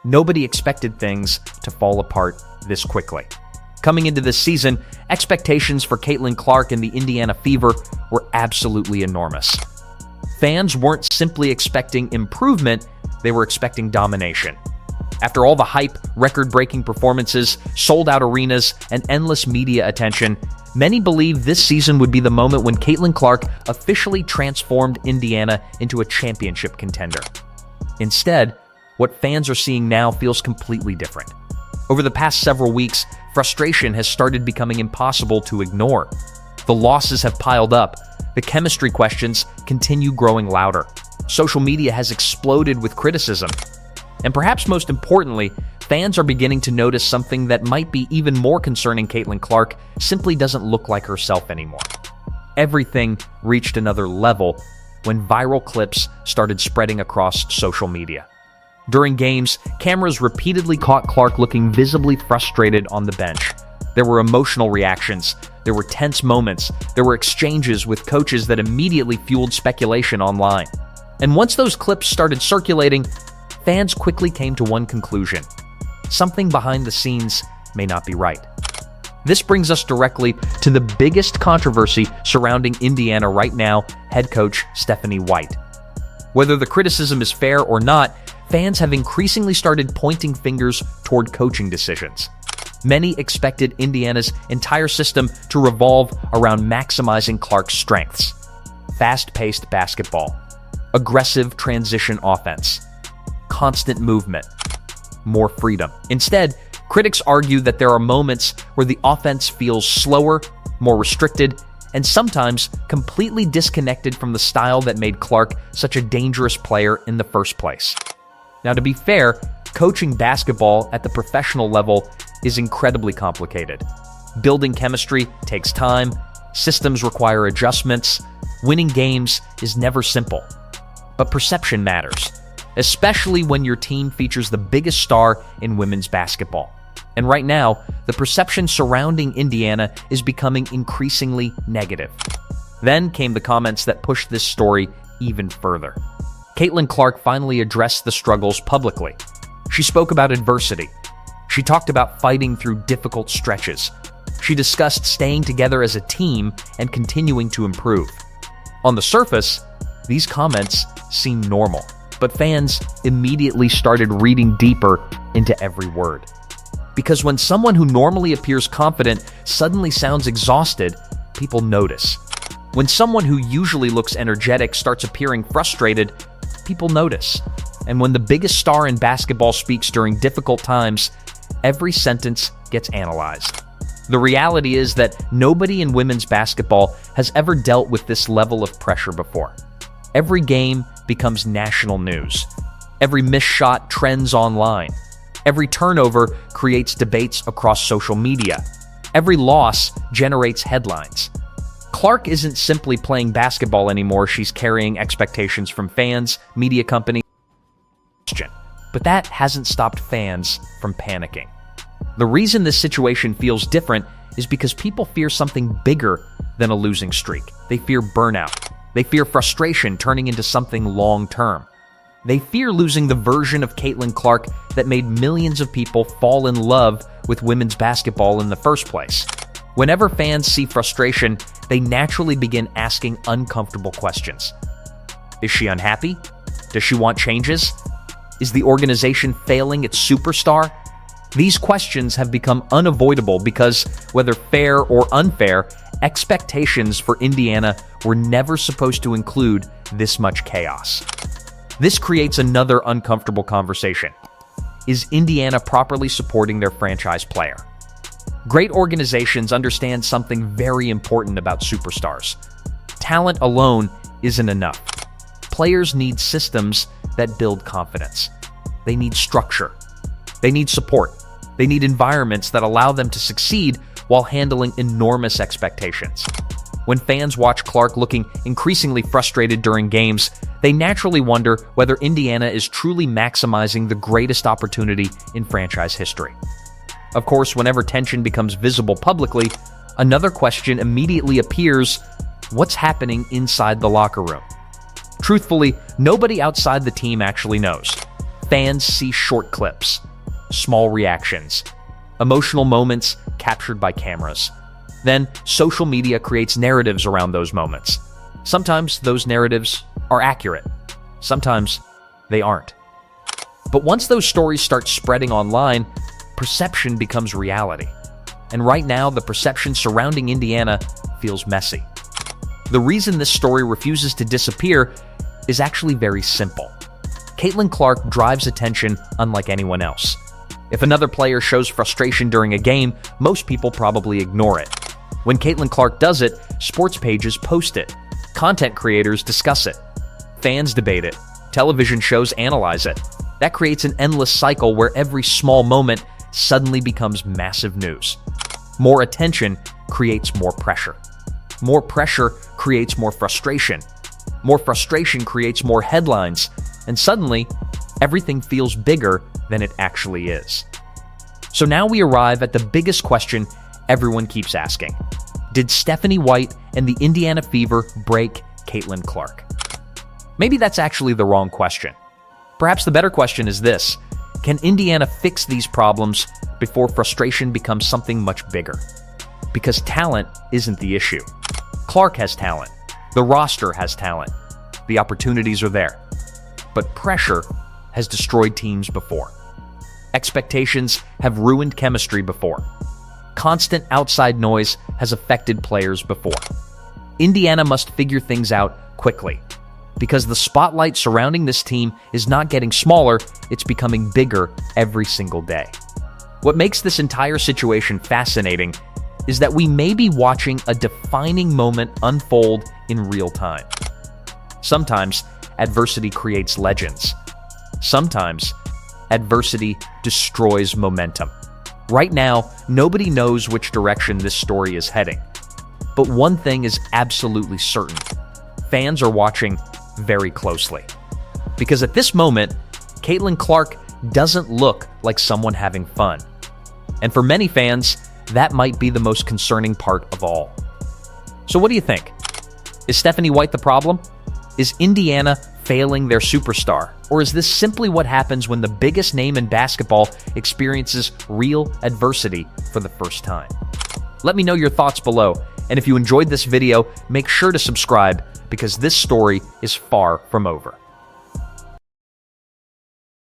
Nobody expected things to fall apart this quickly. Coming into this season, expectations for Caitlin Clark and the Indiana Fever were absolutely enormous. Fans weren't simply expecting improvement, they were expecting domination. After all the hype, record-breaking performances, sold-out arenas, and endless media attention, many believed this season would be the moment when Caitlin Clark officially transformed Indiana into a championship contender. Instead, what fans are seeing now feels completely different. Over the past several weeks, frustration has started becoming impossible to ignore. The losses have piled up. The chemistry questions continue growing louder. Social media has exploded with criticism. And perhaps most importantly, fans are beginning to notice something that might be even more concerning. Caitlin Clark simply doesn't look like herself anymore. Everything reached another level when viral clips started spreading across social media. During games, cameras repeatedly caught Clark looking visibly frustrated on the bench. There were emotional reactions, there were tense moments, there were exchanges with coaches that immediately fueled speculation online. And once those clips started circulating, fans quickly came to one conclusion: something behind the scenes may not be right. This brings us directly to the biggest controversy surrounding Indiana right now, head coach Stephanie White. Whether the criticism is fair or not, fans have increasingly started pointing fingers toward coaching decisions. Many expected Indiana's entire system to revolve around maximizing Clark's strengths: fast-paced basketball, aggressive transition offense, constant movement, more freedom. Instead, critics argue that there are moments where the offense feels slower, more restricted, and sometimes completely disconnected from the style that made Clark such a dangerous player in the first place. Now, to be fair, coaching basketball at the professional level is incredibly complicated. Building chemistry takes time, systems require adjustments, winning games is never simple. But perception matters, especially when your team features the biggest star in women's basketball. And right now, the perception surrounding Indiana is becoming increasingly negative. Then came the comments that pushed this story even further. Caitlin Clark finally addressed the struggles publicly. She spoke about adversity. She talked about fighting through difficult stretches. She discussed staying together as a team and continuing to improve. On the surface, these comments seem normal, but fans immediately started reading deeper into every word. Because when someone who normally appears confident suddenly sounds exhausted, people notice. When someone who usually looks energetic starts appearing frustrated, people notice. And when the biggest star in basketball speaks during difficult times, every sentence gets analyzed. The reality is that nobody in women's basketball has ever dealt with this level of pressure before. Every game becomes national news. Every missed shot trends online. Every turnover creates debates across social media. Every loss generates headlines. Clark isn't simply playing basketball anymore, she's carrying expectations from fans, media companies. But that hasn't stopped fans from panicking. The reason this situation feels different is because people fear something bigger than a losing streak. They fear burnout. They fear frustration turning into something long-term. They fear losing the version of Caitlin Clark that made millions of people fall in love with women's basketball in the first place. Whenever fans see frustration, they naturally begin asking uncomfortable questions. Is she unhappy? Does she want changes? Is the organization failing its superstar? These questions have become unavoidable because, whether fair or unfair, expectations for Indiana were never supposed to include this much chaos. This creates another uncomfortable conversation. Is Indiana properly supporting their franchise player? Great organizations understand something very important about superstars. Talent alone isn't enough. Players need systems that build confidence. They need structure. They need support. They need environments that allow them to succeed while handling enormous expectations. When fans watch Clark looking increasingly frustrated during games, they naturally wonder whether Indiana is truly maximizing the greatest opportunity in franchise history. Of course, whenever tension becomes visible publicly, another question immediately appears: what's happening inside the locker room? Truthfully, nobody outside the team actually knows. Fans see short clips, small reactions, emotional moments captured by cameras. Then, social media creates narratives around those moments. Sometimes those narratives are accurate. Sometimes they aren't. But once those stories start spreading online, perception becomes reality. And right now, the perception surrounding Indiana feels messy. The reason this story refuses to disappear is actually very simple. Caitlin Clark drives attention unlike anyone else. If another player shows frustration during a game, most people probably ignore it. When Caitlin Clark does it, sports pages post it. Content creators discuss it. Fans debate it. Television shows analyze it. That creates an endless cycle where every small moment suddenly becomes massive news. More attention creates more pressure. More pressure creates more frustration. More frustration creates more headlines. And suddenly, everything feels bigger than it actually is. So now we arrive at the biggest question everyone keeps asking. Did Stephanie White and the Indiana Fever break Caitlin Clark? Maybe that's actually the wrong question. Perhaps the better question is this: can Indiana fix these problems before frustration becomes something much bigger? Because talent isn't the issue. Clark has talent. The roster has talent. The opportunities are there. But pressure has destroyed teams before. Expectations have ruined chemistry before. Constant outside noise has affected players before. Indiana must figure things out quickly, because the spotlight surrounding this team is not getting smaller, it's becoming bigger every single day. What makes this entire situation fascinating is that we may be watching a defining moment unfold in real time. Sometimes, adversity creates legends. Sometimes, adversity destroys momentum. Right now, nobody knows which direction this story is heading. But one thing is absolutely certain. Fans are watching very closely. Because at this moment, Caitlin Clark doesn't look like someone having fun. And for many fans, that might be the most concerning part of all. So what do you think? Is Stephanie White the problem? Is Indiana failing their superstar? Or is this simply what happens when the biggest name in basketball experiences real adversity for the first time? Let me know your thoughts below. And if you enjoyed this video, make sure to subscribe because this story is far from over.